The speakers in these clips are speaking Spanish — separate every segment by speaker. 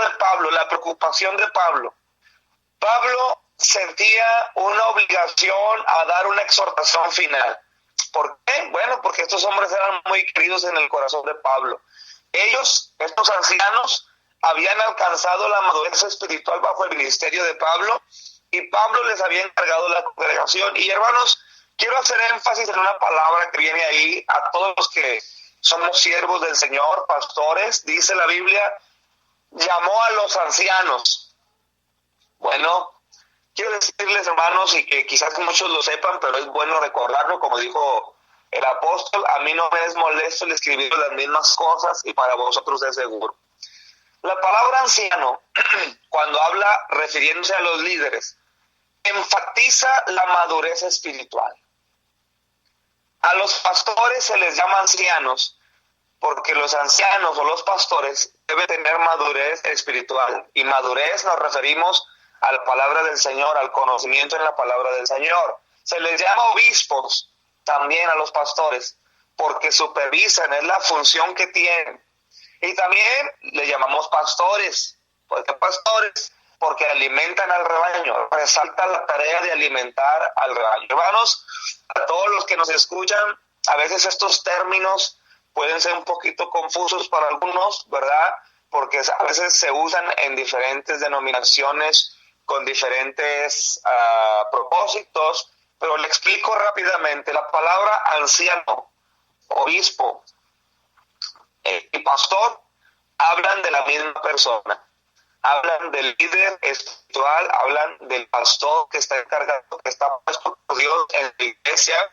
Speaker 1: de Pablo, la preocupación de Pablo. Pablo sentía una obligación a dar una exhortación final. ¿Por qué? Bueno, porque estos hombres eran muy queridos en el corazón de Pablo. Ellos, estos ancianos, habían alcanzado la madurez espiritual bajo el ministerio de Pablo y Pablo les había encargado la congregación. Y hermanos, quiero hacer énfasis en una palabra que viene ahí a todos los que somos siervos del Señor, pastores. Dice la Biblia, llamó a los ancianos. Bueno, quiero decirles, hermanos, y que quizás muchos lo sepan, pero es bueno recordarlo, como dijo el apóstol, a mí no me es molesto el escribir las mismas cosas y para vosotros es seguro. La palabra anciano, cuando habla refiriéndose a los líderes, enfatiza la madurez espiritual. A los pastores se les llama ancianos porque los ancianos o los pastores deben tener madurez espiritual. Y madurez nos referimos a la palabra del Señor, al conocimiento en la palabra del Señor. Se les llama obispos también a los pastores porque supervisan, es la función que tienen. Y también le llamamos pastores. ¿Por qué pastores? Porque alimentan al rebaño. Resalta la tarea de alimentar al rebaño. Hermanos, a todos los que nos escuchan, a veces estos términos pueden ser un poquito confusos para algunos, ¿verdad? Porque a veces se usan en diferentes denominaciones con diferentes propósitos, pero le explico rápidamente. La palabra anciano, obispo y pastor hablan de la misma persona. Hablan del líder espiritual, hablan del pastor que está encargado, que está puesto por Dios en la iglesia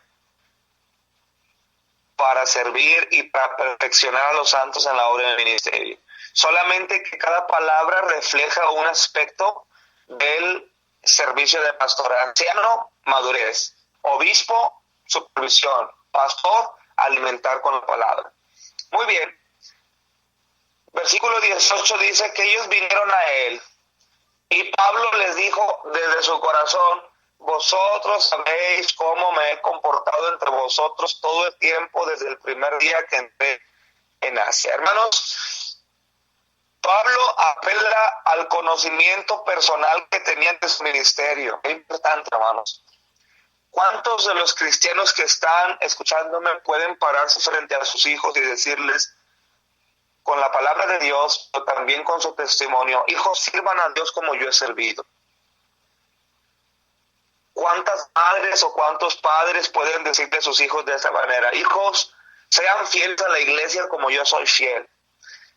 Speaker 1: para servir y para perfeccionar a los santos en la obra del ministerio. Solamente que cada palabra refleja un aspecto del servicio de pastor. Anciano, madurez. Obispo, supervisión. Pastor, alimentar con la palabra. Muy bien. Versículo 18 dice que ellos vinieron a él y Pablo les dijo desde su corazón, vosotros sabéis cómo me he comportado entre vosotros todo el tiempo desde el primer día que entré en Asia. Hermanos, Pablo apela al conocimiento personal que tenía de su ministerio. Es importante, hermanos. ¿Cuántos de los cristianos que están escuchándome pueden pararse frente a sus hijos y decirles, con la palabra de Dios, pero también con su testimonio, hijos, sirvan a Dios como yo he servido? ¿Cuántas madres o cuántos padres pueden decirle a sus hijos de esta manera? Hijos, sean fieles a la iglesia como yo soy fiel.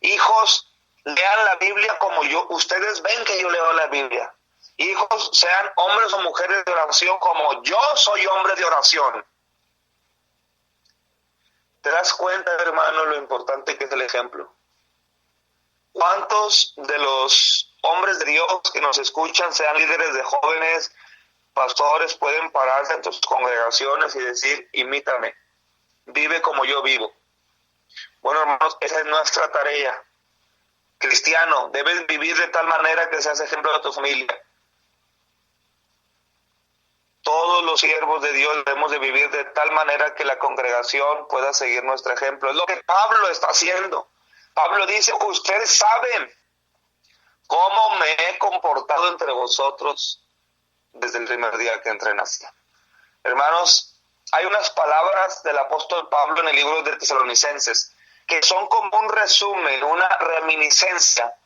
Speaker 1: Hijos, lean la Biblia como ustedes ven que yo leo la Biblia. Hijos, sean hombres o mujeres de oración como yo soy hombre de oración. ¿Te das cuenta, hermano, lo importante que es el ejemplo? ¿Cuántos de los hombres de Dios que nos escuchan, sean líderes de jóvenes, pastores, pueden pararse en tus congregaciones y decir, imítame, vive como yo vivo? Bueno, hermanos, esa es nuestra tarea. Cristiano, debes vivir de tal manera que seas ejemplo de tu familia. Todos los siervos de Dios debemos de vivir de tal manera que la congregación pueda seguir nuestro ejemplo. Es lo que Pablo está haciendo. Pablo dice, ustedes saben cómo me he comportado entre vosotros desde el primer día que entré en Asia. Hermanos, hay unas palabras del apóstol Pablo en el libro de Tesalonicenses que son como un resumen, una reminiscencia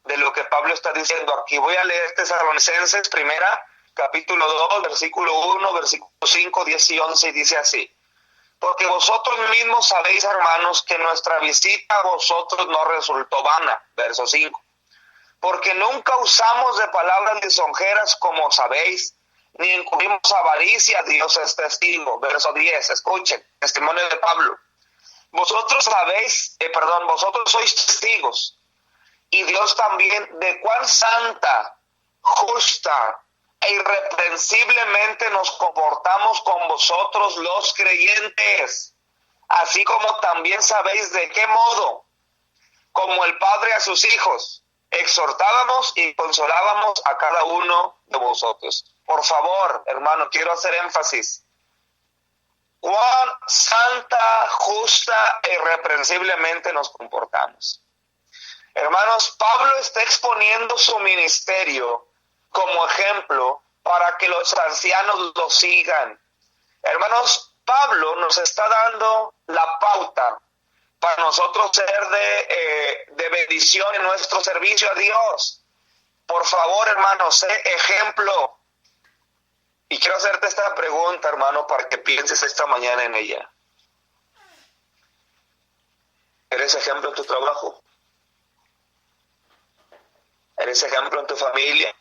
Speaker 1: de lo que Pablo está diciendo aquí. Voy a leer Tesalonicenses primera, capítulo 2, versículo 1, versículo 5, 10 y 11, y dice así. Porque vosotros mismos sabéis, hermanos, que nuestra visita a vosotros no resultó vana. Verso 5. Porque nunca usamos de palabras lisonjeras, como sabéis, ni encubrimos avaricia, Dios es testigo. Verso 10, escuchen, testimonio de Pablo. Vosotros vosotros sois testigos, y Dios también, de cuán santa, justa e irreprensiblemente nos comportamos con vosotros los creyentes, así como también sabéis de qué modo, como el Padre a sus hijos, exhortábamos y consolábamos a cada uno de vosotros. Por favor, hermano, quiero hacer énfasis. Cuán santa, justa e irreprensiblemente nos comportamos. Hermanos, Pablo está exponiendo su ministerio como ejemplo para que los ancianos lo sigan. Hermanos, Pablo nos está dando la pauta para nosotros ser de bendición en nuestro servicio a Dios. Por favor, hermanos, sé ejemplo. Y quiero hacerte esta pregunta, hermano, para que pienses esta mañana en ella. ¿Eres ejemplo en tu trabajo? ¿Eres ejemplo en tu familia?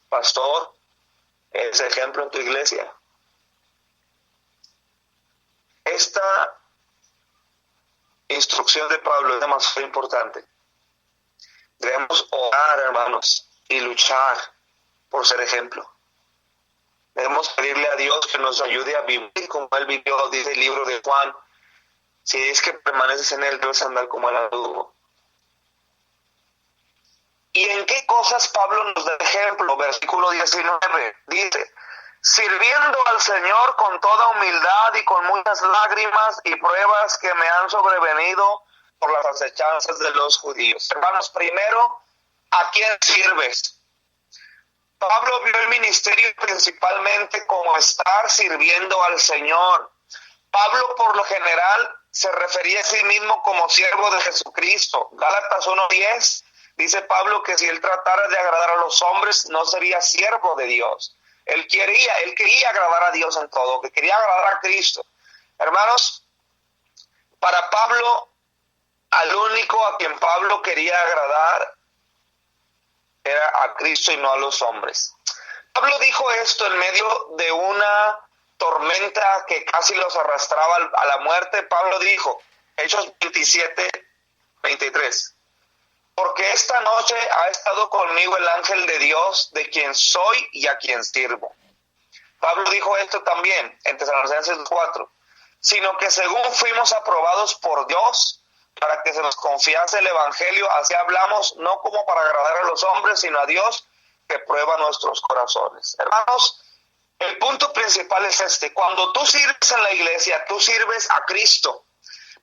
Speaker 1: Pastor, ¿eres ejemplo en tu iglesia? Esta instrucción de Pablo es demasiado importante. Debemos orar, hermanos, y luchar por ser ejemplo. Debemos pedirle a Dios que nos ayude a vivir como Él vivió, dice el libro de Juan. Si es que permaneces en Él, debes andar como Él anduvo. ¿Y en qué cosas Pablo nos da ejemplo? Versículo 19 dice: sirviendo al Señor con toda humildad y con muchas lágrimas y pruebas que me han sobrevenido por las acechanzas de los judíos. Hermanos, primero, ¿a quién sirves? Pablo vio el ministerio principalmente como estar sirviendo al Señor. Pablo, por lo general, se refería a sí mismo como siervo de Jesucristo. Gálatas 1:10 dice Pablo que si él tratara de agradar a los hombres, no sería siervo de Dios. Él quería agradar a Dios en todo, que quería agradar a Cristo. Hermanos, para Pablo, al único a quien Pablo quería agradar era a Cristo y no a los hombres. Pablo dijo esto en medio de una tormenta que casi los arrastraba a la muerte. Pablo dijo, Hechos 27:23, porque esta noche ha estado conmigo el ángel de Dios, de quien soy y a quien sirvo. Pablo dijo esto también en Tesalonicenses 4, sino que según fuimos aprobados por Dios para que se nos confiase el evangelio, así hablamos, no como para agradar a los hombres, sino a Dios que prueba nuestros corazones. Hermanos, el punto principal es este: cuando tú sirves en la iglesia, tú sirves a Cristo.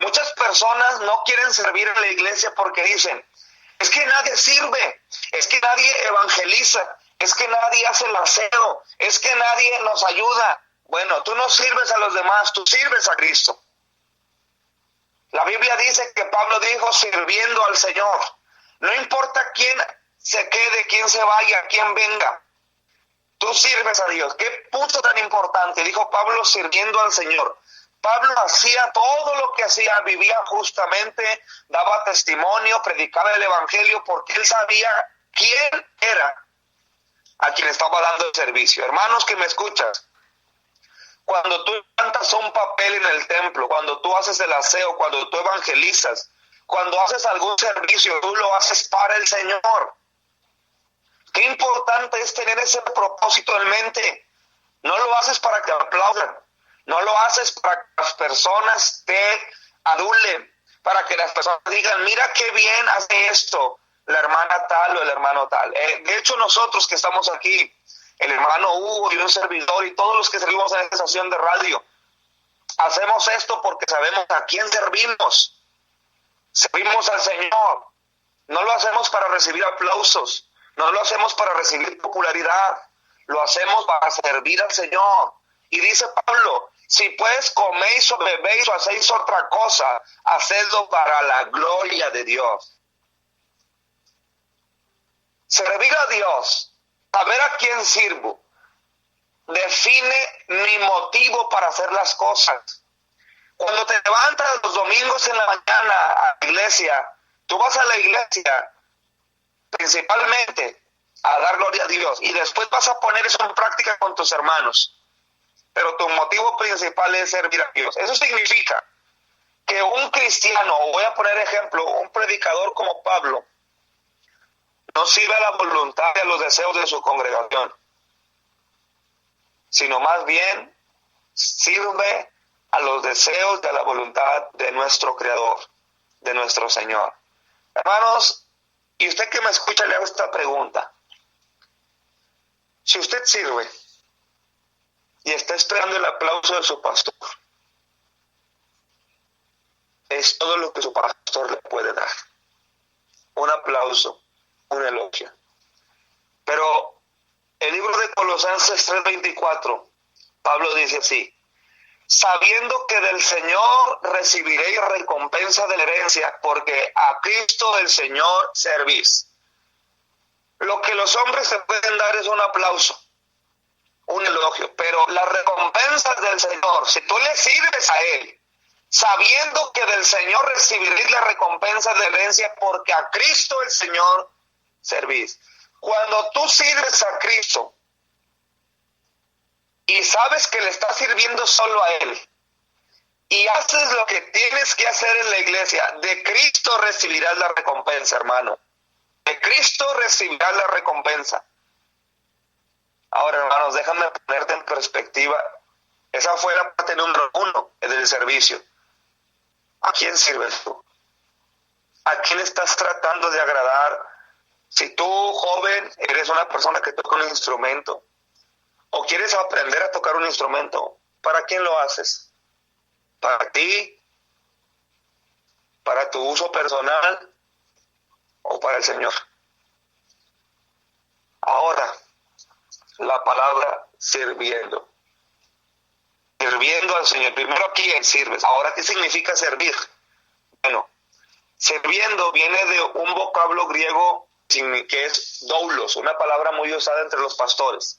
Speaker 1: Muchas personas no quieren servir en la iglesia porque dicen, es que nadie sirve, es que nadie evangeliza, es que nadie hace el aseo, es que nadie nos ayuda. Bueno, tú no sirves a los demás, tú sirves a Cristo. La Biblia dice que Pablo dijo sirviendo al Señor. No importa quién se quede, quién se vaya, quién venga. Tú sirves a Dios. ¿Qué punto tan importante? Dijo Pablo sirviendo al Señor. Pablo hacía todo lo que hacía, vivía justamente, daba testimonio, predicaba el evangelio porque él sabía quién era a quien estaba dando el servicio. Hermanos que me escuchas, cuando tú levantas un papel en el templo, cuando tú haces el aseo, cuando tú evangelizas, cuando haces algún servicio, tú lo haces para el Señor. Qué importante es tener ese propósito en mente. No lo haces para que aplaudan, no lo haces para que las personas te adulen, para que las personas digan, mira qué bien hace esto la hermana tal o el hermano tal. De hecho, nosotros que estamos aquí, el hermano Hugo y un servidor y todos los que servimos en esta estación de radio, hacemos esto porque sabemos a quién servimos. Servimos al Señor. No lo hacemos para recibir aplausos, no lo hacemos para recibir popularidad, lo hacemos para servir al Señor. Y dice Pablo, si pues coméis o bebéis o hacéis otra cosa, hacedlo para la gloria de Dios. Servir a Dios, saber a quién sirvo, define mi motivo para hacer las cosas. Cuando te levantas los domingos en la mañana a la iglesia, tú vas a la iglesia principalmente a dar gloria a Dios y después vas a poner eso en práctica con tus hermanos. Pero tu motivo principal es servir a Dios. Eso significa que un cristiano, o voy a poner ejemplo, un predicador como Pablo, no sirve a la voluntad y a los deseos de su congregación, sino más bien sirve a los deseos y a la voluntad de nuestro Creador, de nuestro Señor. Hermanos, y usted que me escucha, le hago esta pregunta. Si usted sirve y está esperando el aplauso de su pastor, es todo lo que su pastor le puede dar. un aplauso, un elogio. Pero el libro de Colosenses 3:24, Pablo dice así: sabiendo que del Señor recibiréis recompensa de la herencia, porque a Cristo el Señor servís. Lo que los hombres te pueden dar es un aplauso, un elogio, pero las recompensas del Señor, si tú le sirves a Él, sabiendo que del Señor recibiréis la recompensa de la herencia, porque a Cristo el Señor servís. Cuando tú sirves a Cristo y sabes que le estás sirviendo solo a Él, y haces lo que tienes que hacer en la iglesia, de Cristo recibirás la recompensa, hermano. De Cristo recibirás la recompensa. Ahora, hermanos, déjame ponerte en perspectiva. Esa fue la parte número 1 del servicio. ¿A quién sirves tú? ¿A quién estás tratando de agradar? Si tú, joven, eres una persona que toca un instrumento, o quieres aprender a tocar un instrumento, ¿para quién lo haces? ¿Para ti? ¿Para tu uso personal? ¿O para el Señor? Ahora, la palabra sirviendo. Sirviendo al Señor. Primero, ¿a quién sirves? Ahora, ¿qué significa servir? Bueno, sirviendo viene de un vocablo griego que es doulos, una palabra muy usada entre los pastores.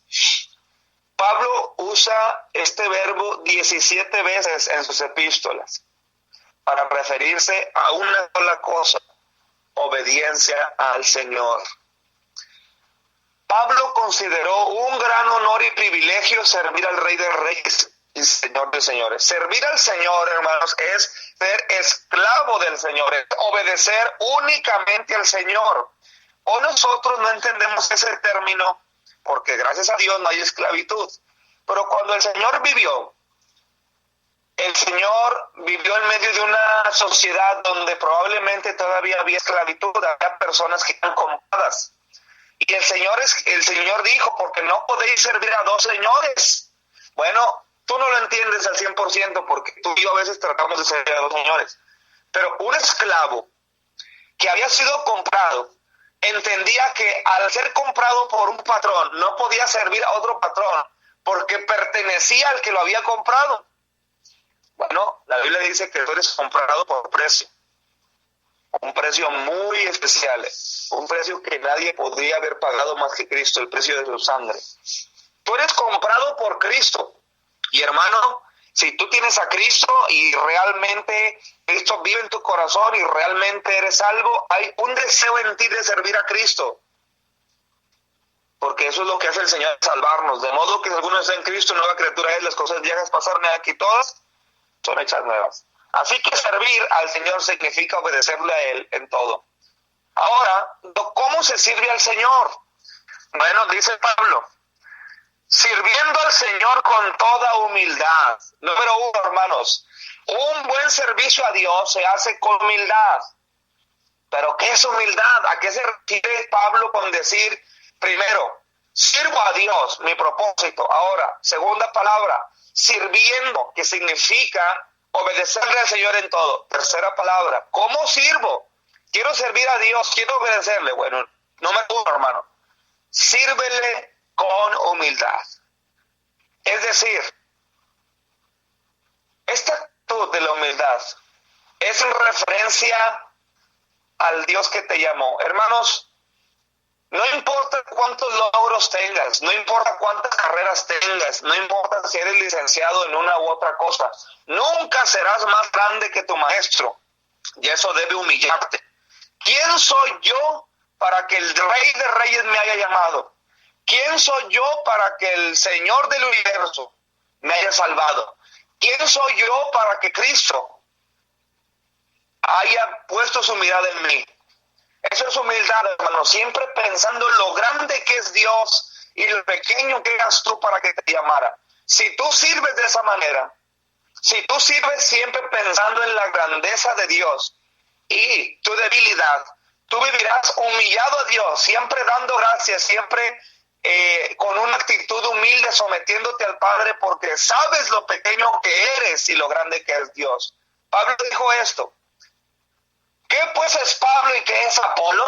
Speaker 1: Pablo usa este verbo 17 veces en sus epístolas para referirse a una sola cosa: obediencia al Señor. Pablo consideró un gran honor y privilegio servir al Rey de Reyes y Señor de Señores. Servir al Señor, hermanos, es ser esclavo del Señor, es obedecer únicamente al Señor. O nosotros no entendemos ese término porque gracias a Dios no hay esclavitud. Pero cuando el Señor vivió en medio de una sociedad donde probablemente todavía había esclavitud, había personas que eran compradas. Y el Señor dijo, porque no podéis servir a dos señores. Bueno, tú no lo entiendes al 100% porque tú y yo a veces tratamos de servir a dos señores. Pero un esclavo que había sido comprado entendía que al ser comprado por un patrón no podía servir a otro patrón porque pertenecía al que lo había comprado. Bueno, la Biblia dice que tú eres comprado por precio. Un precio muy especial, un precio que nadie podría haber pagado más que Cristo, el precio de su sangre. Tú eres comprado por Cristo. Y hermano, si tú tienes a Cristo y realmente Cristo vive en tu corazón y realmente eres salvo, hay un deseo en ti de servir a Cristo. Porque eso es lo que hace el Señor, salvarnos. De modo que si alguno está en Cristo, nueva criatura es, las cosas viejas pasaron, y aquí todas son hechas nuevas. Así que servir al Señor significa obedecerle a Él en todo. Ahora, ¿cómo se sirve al Señor? Bueno, dice Pablo, sirviendo al Señor con toda humildad. Número 1, hermanos, un buen servicio a Dios se hace con humildad. ¿Pero qué es humildad? ¿A qué se refiere Pablo con decir, primero, sirvo a Dios, mi propósito? Ahora, segunda palabra, sirviendo, que significa obedecerle al Señor en todo. Tercera palabra, ¿cómo sirvo? Quiero servir a Dios, quiero obedecerle. Bueno, número 1, hermano, sírvele con humildad. Es decir, esta actitud de la humildad es en referencia al Dios que te llamó. Hermanos, no importa cuántos logros tengas, no importa cuántas carreras tengas, no importa si eres licenciado en una u otra cosa, nunca serás más grande que tu maestro, y eso debe humillarte. ¿Quién soy yo para que el Rey de Reyes me haya llamado? ¿Quién soy yo para que el Señor del universo me haya salvado? ¿Quién soy yo para que Cristo haya puesto su mirada en mí? Eso es humildad, hermano, siempre pensando en lo grande que es Dios y lo pequeño que eras tú para que te llamara. Si tú sirves de esa manera, si tú sirves siempre pensando en la grandeza de Dios y tu debilidad, tú vivirás humillado a Dios, siempre dando gracias, siempre con una actitud humilde, sometiéndote al Padre, porque sabes lo pequeño que eres y lo grande que es Dios. Pablo dijo esto. ¿Qué pues es Pablo y qué es Apolo?